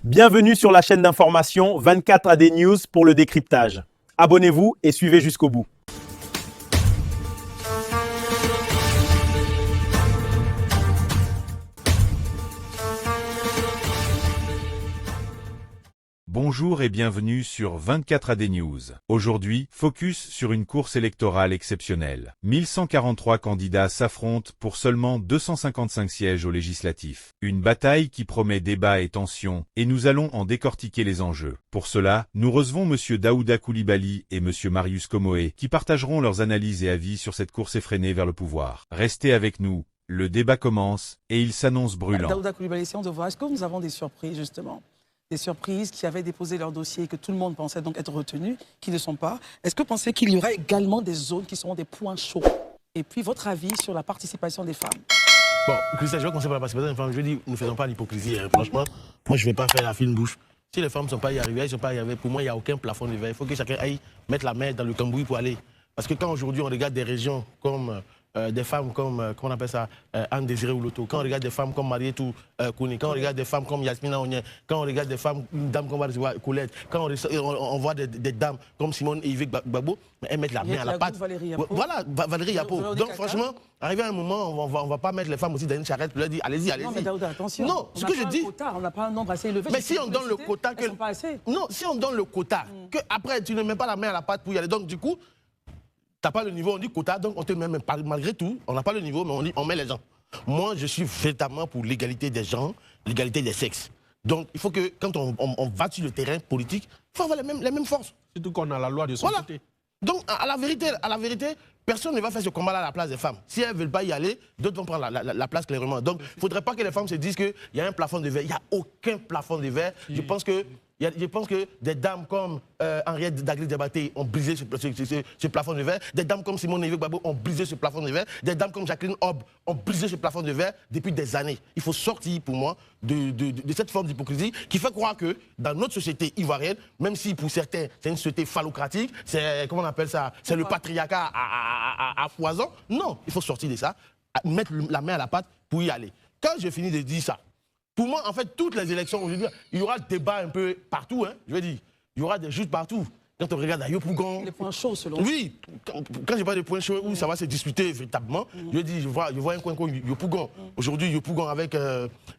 Bienvenue sur la chaîne d'information 24 AD News pour le décryptage. Abonnez-vous et suivez jusqu'au bout. Bonjour et bienvenue sur 24 AD News. Aujourd'hui, focus sur une course électorale exceptionnelle. 1143 candidats s'affrontent pour seulement 255 sièges aux législatifs. Une bataille qui promet débat et tension, et nous allons en décortiquer les enjeux. Pour cela, nous recevons M. Daouda Coulibaly et M. Marius Komoé, qui partageront leurs analyses et avis sur cette course effrénée vers le pouvoir. Restez avec nous, le débat commence, et il s'annonce brûlant. Daouda Coulibaly, si on devrait, est-ce que nous avons des surprises justement? Des surprises qui avaient déposé leur dossier et que tout le monde pensait donc être retenus, qui ne sont pas. Est-ce que vous pensez qu'il y aura également des zones qui seront des points chauds? Et puis votre avis sur la participation des femmes? Bon, Christian, je vais commencer par la participation des femmes. Je dis, ne faisons pas l'hypocrisie. Franchement, moi, je ne vais pas faire la fine bouche. Si les femmes ne sont pas y arrivées, elles ne sont pas y arrivées. Pour moi, il n'y a aucun plafond de verre. Il faut que chacun aille mettre la main dans le cambouis pour aller. Parce que quand aujourd'hui, on regarde des régions comme des femmes comme, comment on appelle ça, Anne Désiré Ouloto, quand on regarde des femmes comme Marietou Kouni, quand on regarde des femmes comme Yasmina Onyen, quand on regarde des femmes, une dame comme Colette, quand on voit des dames comme Simone et Yves Gbagbo, elles mettent la main à la pâte. Voilà, Valérie Yapo. Donc franchement, arrivé à un moment, on ne va pas mettre les femmes aussi dans une charrette pour leur dire allez-y, allez-y. Non, mais Daouda, attention. Non, ce que je dis. On n'a pas un nombre assez élevé. Mais si on donne le quota. Non, si on donne le quota, que après tu ne mets pas la main à la pâte pour y aller. Donc du coup, tu n'as pas le niveau, on dit quota, donc on te met même malgré tout, on n'a pas le niveau, mais on met les gens. Moi, je suis véritablement pour l'égalité des gens, l'égalité des sexes. Donc, il faut que, quand on va sur le terrain politique, il faut avoir les mêmes forces. Surtout qu'on a la loi de son côté. Donc, à la vérité, personne ne va faire ce combat-là à la place des femmes. Si elles ne veulent pas y aller, d'autres vont prendre la place clairement. Donc, il ne faudrait pas que les femmes se disent qu'il y a un plafond de verre. Il n'y a aucun plafond de verre. Je pense que des dames comme Henriette Dagli-Diabaté ont brisé ce plafond de verre. Des dames comme Simone Yves Gbagbo ont brisé ce plafond de verre. Des dames comme Jacqueline Hobb ont brisé ce plafond de verre depuis des années. Il faut sortir, pour moi, de cette forme d'hypocrisie qui fait croire que dans notre société ivoirienne, même si pour certains, c'est une société phallocratique, c'est, comment on appelle ça, c'est le patriarcat à foison. Non, il faut sortir de ça, mettre la main à la pâte pour y aller. Quand je finis de dire ça, pour moi, en fait, toutes les élections, aujourd'hui, il y aura des débats un peu partout, hein, je veux dire. Il y aura des joutes partout. Quand on regarde à Yopougon... Les points chauds, selon vous. Oui, quand je parle de points chauds où ça va se discuter véritablement, je dis, je vois un coin comme Yopougon. Aujourd'hui, Yopougon avec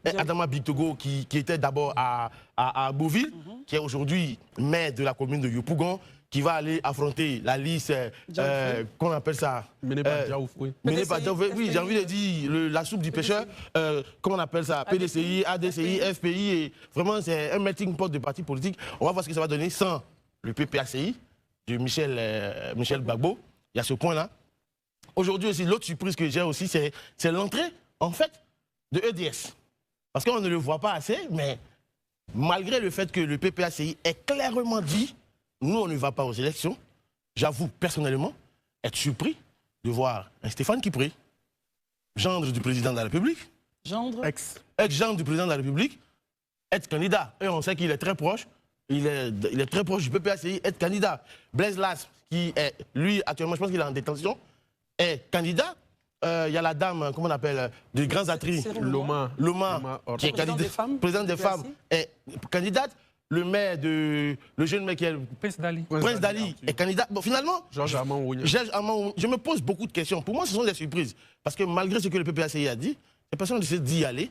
Adama Bictogo qui était d'abord à Beauville, qui est aujourd'hui maire de la commune de Yopougon, qui va aller affronter la liste, qu'on appelle ça... Menée par Diaoufoué. Oui, j'ai envie de dire la soupe du pêcheur, comment on appelle ça, PDCI, ADCI, FPI, et vraiment c'est un melting pot de partis politiques. On va voir ce que ça va donner sans le PPACI de Michel Gbagbo. Il y a ce point-là. Aujourd'hui aussi, l'autre surprise que j'ai aussi, c'est l'entrée, en fait, de EDS. Parce qu'on ne le voit pas assez, mais malgré le fait que le PPACI ait clairement dit nous, on ne va pas aux élections. J'avoue personnellement être surpris de voir un Stéphane Kipré, gendre du président de la République, ex-gendre du président de la République, être candidat. Et on sait qu'il est très proche, il est très proche du PPACI, être candidat. Blaise Las, qui est, lui, actuellement, je pense qu'il est en détention, est candidat. Il y a la dame, comment on appelle, des grands actrices, Loma, qui est présidente des femmes, est candidate. Le maire le jeune mec qui est Prince Dali est candidat. Bon, finalement, Georges Amand, je me pose beaucoup de questions. Pour moi, ce sont des surprises. Parce que malgré ce que le PPACI a dit, les personnes décident d'y aller.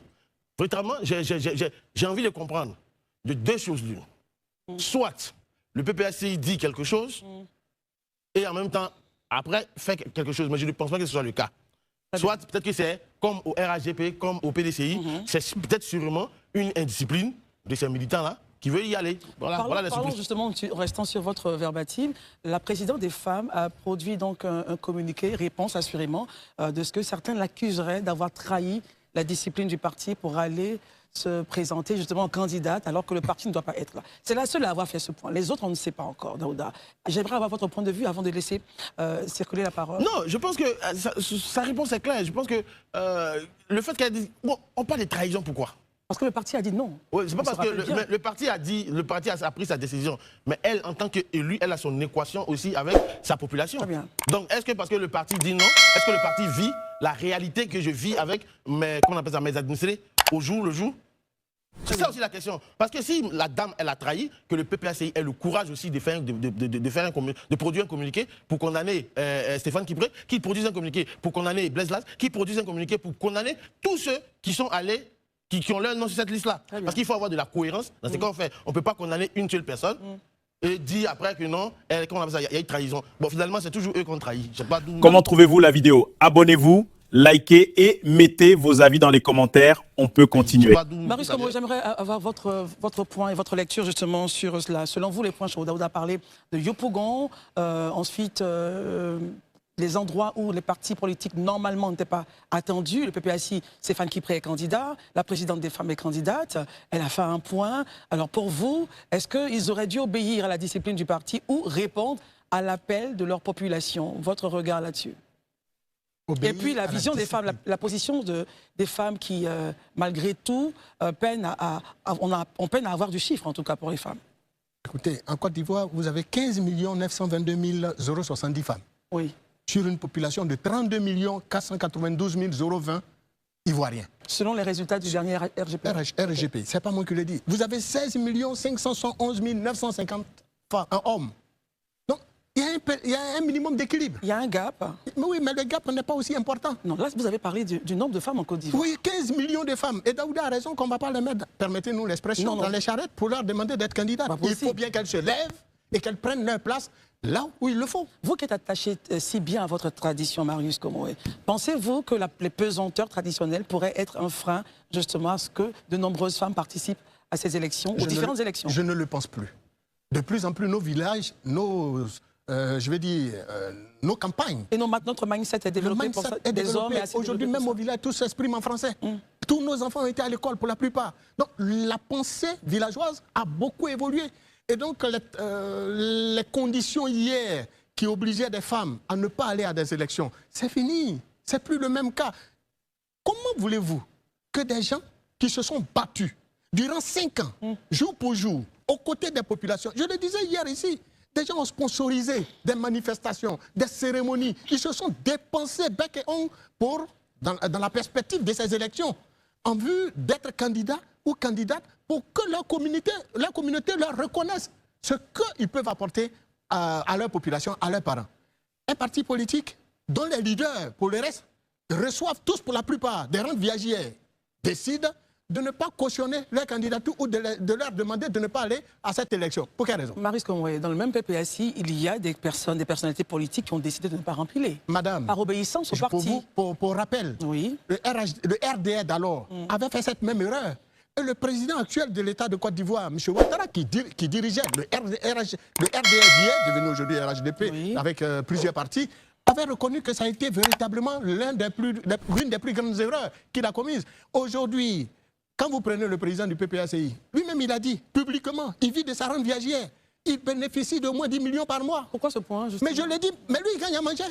Véritablement, j'ai envie de comprendre de deux choses l'une. Soit le PPACI dit quelque chose et en même temps, après, fait quelque chose. Mais je ne pense pas que ce soit le cas. Soit peut-être que c'est comme au RAGP, comme au PDCI, c'est peut-être sûrement une indiscipline de ces militants-là qui veut y aller. Parlons justement, restant sur votre verbatim, la présidente des femmes a produit donc un communiqué, réponse assurément, de ce que certains l'accuseraient d'avoir trahi la discipline du parti pour aller se présenter justement en candidate alors que le parti ne doit pas être là. C'est la seule à avoir fait ce point. Les autres, on ne sait pas encore, Daouda. J'aimerais avoir votre point de vue avant de laisser circuler la parole. Non, je pense que sa réponse est claire. Je pense que le fait qu'elle dise... Bon, on parle de trahison, pourquoi? Parce que le parti a dit non. Oui, c'est pas parce que le parti a dit, le parti a pris sa décision. Mais elle, en tant qu'élue, elle a son équation aussi avec sa population. Très bien. Donc, est-ce que parce que le parti dit non, est-ce que le parti vit la réalité que je vis avec mes, comment on appelle ça, mes administrés au jour le jour? C'est ça aussi la question. Parce que si la dame, elle a trahi, que le PPACI ait le courage aussi de produire un communiqué pour condamner Stéphane Kipré, qui produise un communiqué pour condamner Blaise Las, qui produise un communiqué pour condamner tous ceux qui sont allés, qui ont leur nom sur cette liste-là. Parce qu'il faut avoir de la cohérence dans ce qu'on fait. On ne peut pas condamner une seule personne et dire après que non, il y a une trahison. Bon, finalement, c'est toujours eux qui ont trahi. Je sais pas d'où... Comment trouvez-vous la vidéo? Abonnez-vous, likez et mettez vos avis dans les commentaires. On peut continuer. Marius Komoré, j'aimerais avoir votre point et votre lecture justement sur cela. Selon vous, les points chauds. Daouda a parlé de Yopougon, ensuite les endroits où les partis politiques normalement n'étaient pas attendus. Le PPACI, Stéphane Kipré est candidat, la présidente des femmes est candidate, elle a fait un point. Alors pour vous, est-ce qu'ils auraient dû obéir à la discipline du parti ou répondre à l'appel de leur population? Votre regard là-dessus? Et puis la vision des femmes, la position des femmes qui, malgré tout, peinent à avoir du chiffre, en tout cas pour les femmes. Écoutez, en Côte d'Ivoire, vous avez 15 922 070 femmes. Oui. Sur une population de 32 492 020 Ivoiriens. Selon les résultats du dernier RGP. RGP, c'est pas moi qui le dis. Vous avez 16 511 950 hommes. Donc, il y a un minimum d'équilibre. Il y a un gap. Mais oui, mais le gap n'est pas aussi important. Non, là, vous avez parlé du nombre de femmes en Côte d'Ivoire. Oui, 15 millions de femmes. Et Daouda a raison qu'on ne va pas les mettre, permettez-nous l'expression, dans les charrettes pour leur demander d'être candidates. Il faut bien qu'elles se lèvent et qu'elles prennent leur place là où il le faut. Vous qui êtes attaché si bien à votre tradition, Marius Komoré, pensez-vous que les pesanteurs traditionnelles pourraient être un frein justement à ce que de nombreuses femmes participent à ces élections, aux différentes élections? Je ne le pense plus. De plus en plus, nos villages, nos campagnes. Et notre mindset est développé pour ça, des hommes. Aujourd'hui, même au village, tous s'expriment en français. Tous nos enfants ont été à l'école pour la plupart. Donc, la pensée villageoise a beaucoup évolué. Et donc, les conditions hier qui obligeaient des femmes à ne pas aller à des élections, c'est fini. C'est plus le même cas. Comment voulez-vous que des gens qui se sont battus durant 5 ans, jour pour jour, aux côtés des populations, je le disais hier ici, des gens ont sponsorisé des manifestations, des cérémonies, ils se sont dépensés bec et ongle dans la perspective de ces élections, en vue d'être candidats ou candidates pour que leur communauté leur reconnaisse ce qu'ils peuvent apporter à leur population, à leurs parents. Un parti politique dont les leaders, pour le reste, reçoivent tous pour la plupart des rentes viagères, décident de ne pas cautionner leur candidature ou de leur demander de ne pas aller à cette élection. Pour quelle raison? Marius Komoré, dans le même PPACI, il y a des personnalités politiques qui ont décidé de ne pas remplir. Madame, par obéissance au parti. Pour rappel, oui. le RDR d'alors avait fait cette même erreur. Et le président actuel de l'État de Côte d'Ivoire, M. Ouattara, qui dirigeait le RDR d'hier, devenu aujourd'hui RHDP, avec plusieurs partis, avait reconnu que ça a été véritablement l'une des plus grandes erreurs qu'il a commises. Aujourd'hui, quand vous prenez le président du PPACI, lui-même il a dit publiquement, il vit de sa rente viagère, il bénéficie d'au moins 10 millions par mois. Pourquoi ce point justement? Mais je l'ai dit, mais lui il gagne à manger.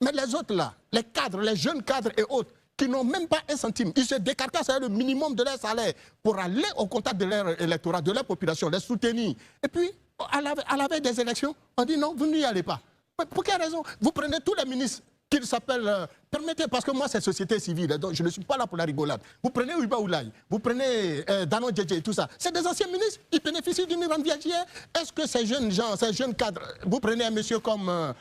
Mais les autres là, les cadres, les jeunes cadres et autres, qui n'ont même pas un centime, ils se décarcassent avec le minimum de leur salaire pour aller au contact de leur électorat, de leur population, les soutenir. Et puis, à la veille des élections, on dit non, vous n'y allez pas. Pour quelle raison? Vous prenez tous les ministres qui s'appellent... permettez, parce que moi, c'est société civile, donc je ne suis pas là pour la rigolade. Vous prenez Ouiba Oulaye, vous prenez Dano Djedje et tout ça. C'est des anciens ministres, ils bénéficient d'une rente viagère. Est-ce que ces jeunes gens, ces jeunes cadres, vous prenez un monsieur comme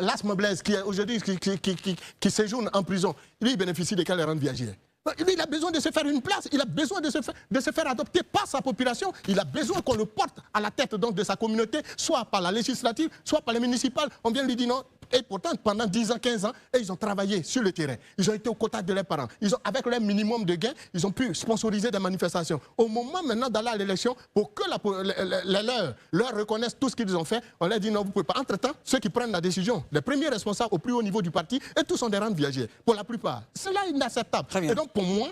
Lasme Blaise, qui aujourd'hui qui séjourne en prison, lui, il bénéficie de quelle rente viagère? Lui, il a besoin de se faire une place, il a besoin de se faire adopter par sa population, il a besoin qu'on le porte à la tête donc, de sa communauté, soit par la législative, soit par les municipales. On vient lui dire non. Et pourtant, pendant 10 ans, 15 ans, ils ont travaillé sur le terrain. Ils ont été au contact de leurs parents. Avec leur minimum de gains, ils ont pu sponsoriser des manifestations. Au moment maintenant d'aller à l'élection, pour que leur reconnaissent tout ce qu'ils ont fait, on leur dit non, vous ne pouvez pas. Entre-temps, ceux qui prennent la décision, les premiers responsables au plus haut niveau du parti, et tous sont des rentes viagères, pour la plupart. Cela est inacceptable. Et donc, pour moi,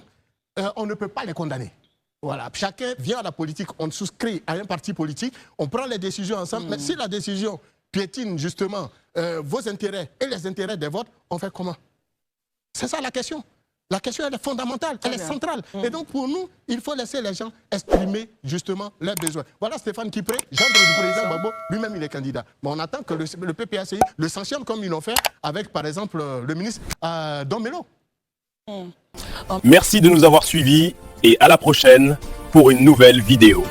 on ne peut pas les condamner. Voilà, chacun vient à la politique, on souscrit à un parti politique, on prend les décisions ensemble, mais si la décision piétine justement vos intérêts et les intérêts des votes, on fait comment? C'est ça la question. La question, elle est fondamentale, elle est centrale. Et donc, pour nous, il faut laisser les gens exprimer justement leurs besoins. Voilà Stéphane Kipré, gendre du président Gbagbo, lui-même, il est candidat. Mais on attend que le PPACI le sanctionne comme ils l'ont fait avec, par exemple, le ministre Don Melo. Merci de nous avoir suivis et à la prochaine pour une nouvelle vidéo.